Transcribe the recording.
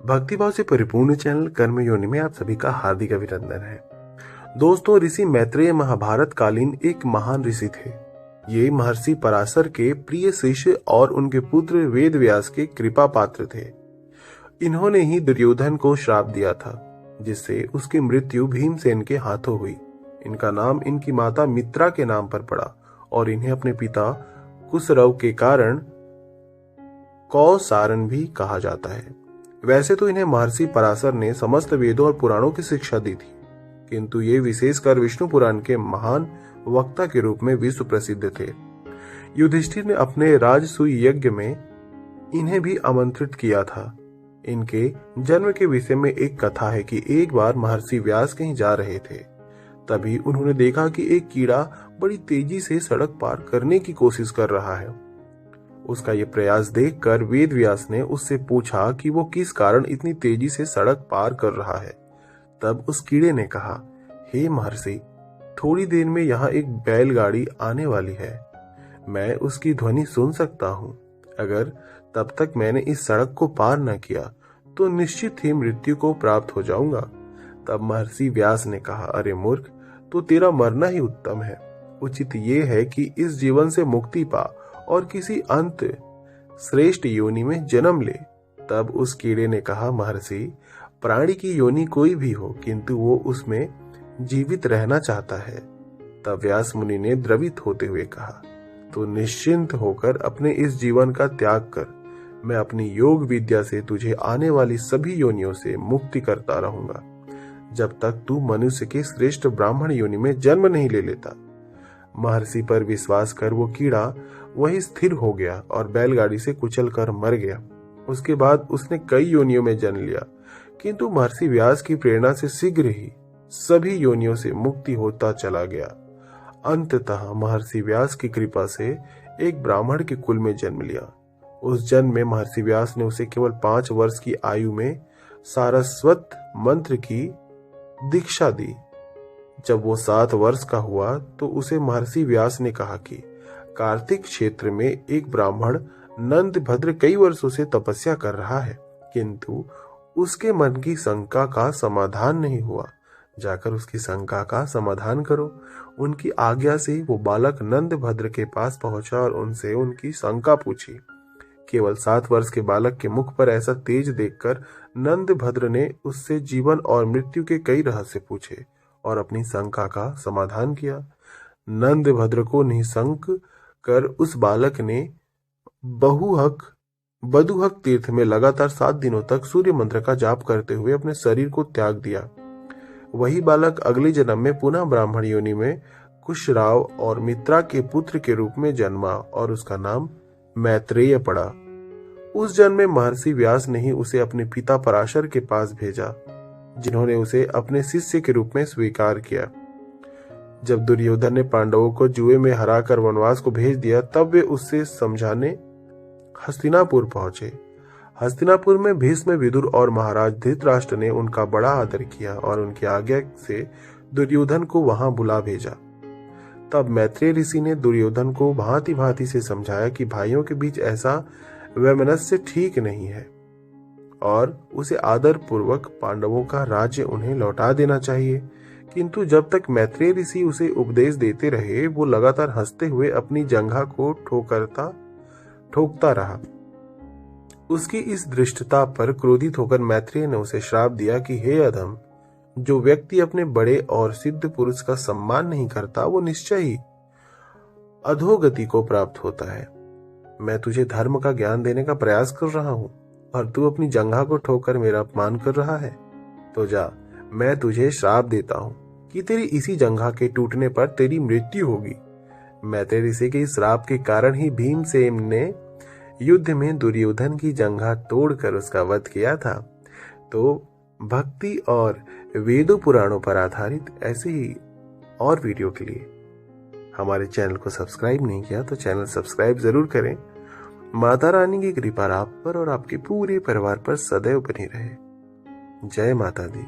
भक्तिभाव से परिपूर्ण चैनल कर्म योनि में आप सभी का हार्दिक अभिनंदन है। दोस्तों, ऋषि मैत्रेय महाभारत कालीन एक महान ऋषि थे। ये महर्षि पराशर के प्रिय शिष्य और उनके पुत्र वेद व्यास के कृपा पात्र थे। इन्होंने ही दुर्योधन को श्राप दिया था, जिससे उसकी मृत्यु भीमसेन के हाथों हुई। इनका नाम इनकी माता मित्रा के नाम पर पड़ा और इन्हें अपने पिता कुशरव के कारण कौसारन भी कहा जाता है। वैसे तो इन्हें महर्षि पराशर ने समस्त वेदों और पुराणों की शिक्षा दी थी, किंतु ये विशेषकर विष्णु पुराण के महान वक्ता के रूप में विश्व प्रसिद्ध थे। युधिष्ठिर ने अपने राजसूय यज्ञ में इन्हें भी आमंत्रित किया था। इनके जन्म के विषय में एक कथा है कि एक बार महर्षि व्यास कहीं जा रहे थे। तभी उन्होंने देखा कि एक कीड़ा बड़ी तेजी से सड़क पार करने की कोशिश कर रहा है। उसका ये प्रयास देखकर वेद व्यास ने उससे पूछा कि वो किस कारण इतनी तेजी से सड़क पार कर रहा है। तब उस कीड़े ने कहा, हे महर्षि, थोड़ी देर में यहाँ एक बैलगाड़ी आने वाली है। मैं उसकी ध्वनि सुन सकता हूँ। अगर तब तक मैंने इस सड़क को पार न किया तो निश्चित ही मृत्यु को प्राप्त हो जाऊंगा। तब महर्षि व्यास ने कहा, अरे मूर्ख, तो तेरा मरना ही उत्तम है। उचित ये है कि इस जीवन से मुक्ति पा और किसी अंत श्रेष्ठ योनि में जन्म ले। तब उस कीड़े ने कहा, महर्षि, प्राणी की योनि कोई भी हो, किंतु वो उसमें जीवित रहना चाहता है। तब व्यास मुनि ने द्रवित होते हुए कहा, तो निश्चिंत होकर अपने इस जीवन का त्याग कर। मैं अपनी योग विद्या से तुझे आने वाली सभी योनियों से मुक्ति करता रहूंगा, जब तक तू मनुष्य के श्रेष्ठ ब्राह्मण योनि में जन्म नहीं ले लेता। महर्षि पर विश्वास कर वो कीड़ा वहीं स्थिर हो गया और बैलगाड़ी से कुचल कर मर गया। उसके बाद उसने कई योनियों में जन्म लिया, किंतु महर्षि व्यास की प्रेरणा से शीघ्र ही सभी योनियों से मुक्ति होता चला गया। अंततः महर्षि व्यास की कृपा से एक ब्राह्मण के कुल में जन्म लिया। उस जन्म में महर्षि व्यास ने उसे केवल 5 वर्ष की आयु में सारस्वत मंत्र की दीक्षा दी। जब वो 7 वर्ष का हुआ तो उसे महर्षि व्यास ने कहा कि कार्तिक क्षेत्र में एक ब्राह्मण नंद भद्र कई वर्षों से तपस्या कर रहा है, किंतु उसके मन की शंका का समाधान नहीं हुआ। जाकर उसकी शंका का समाधान करो। उनकी आज्ञा से वो बालक नंद भद्र के पास पहुंचा और उनसे उनकी शंका पूछी। केवल 7 वर्ष के बालक के मुख पर ऐसा तेज देखकर नंद भद्र ने उससे जीवन और मृत्यु के कई रहस्य पूछे और अपनी शंका का समाधान किया। नंद भद्र को निशंक कर उस बालक ने बदुहक तीर्थ में लगातार 7 दिनों तक सूर्य मंत्र का जाप करते हुए अपने शरीर को त्याग दिया। वही बालक अगले जन्म में पुनः ब्राह्मण योनि में कुशराव और मित्रा के पुत्र के रूप में जन्मा और उसका नाम मैत्रेय पड़ा। उस जन्म में महर्षि व्यास ने ही उसे अपने पिता पराशर के पास भेजा, जिन्होंने उसे अपने शिष्य के रूप में स्वीकार किया। जब दुर्योधन ने पांडवों को जुए में हराकर वनवास को भेज दिया, तब वे उससे समझाने हस्तिनापुर पहुंचे। हस्तिनापुर में भीष्म, विदुर और महाराज धृतराष्ट्र ने उनका बड़ा आदर किया और उनकी आज्ञा से दुर्योधन को वहां बुला भेजा। तब मैत्रेय ऋषि ने दुर्योधन को भांति भांति से समझाया कि भाइयों के बीच ऐसा वैमनस्य ठीक नहीं है और उसे आदर पूर्वक पांडवों का राज्य उन्हें लौटा देना चाहिए। किंतु जब तक मैत्रेय ऋषि उसे उपदेश देते रहे, वो लगातार हंसते हुए अपनी जंघा को ठोकता रहा। उसकी इस दृष्टता पर क्रोधित होकर मैत्रेय ने उसे श्राप दिया कि हे अधम, जो व्यक्ति अपने बड़े और सिद्ध पुरुष का सम्मान नहीं करता, वो निश्चय ही अधोगति को प्राप्त होता है। मैं तुझे धर्म का ज्ञान देने का प्रयास कर रहा हूँ और तू अपनी जंघा को ठोकर मेरा अपमान कर रहा है। तो जा, मैं तुझे श्राप देता हूँ कि तेरी इसी जंघा के टूटने पर तेरी मृत्यु होगी। मैत्रेय ऋषि के इस श्राप के कारण ही भीमसेन ने युद्ध में दुर्योधन की जंघा तोड़कर उसका वध किया था। तो भक्ति और वेदों पुराणों पर आधारित ऐसे ही और वीडियो के लिए हमारे चैनल को सब्सक्राइब नहीं किया तो चैनल सब्सक्राइब जरूर करें। माता रानी की कृपा आप पर और आपके पूरे परिवार पर सदैव बनी रहे। जय माता दी।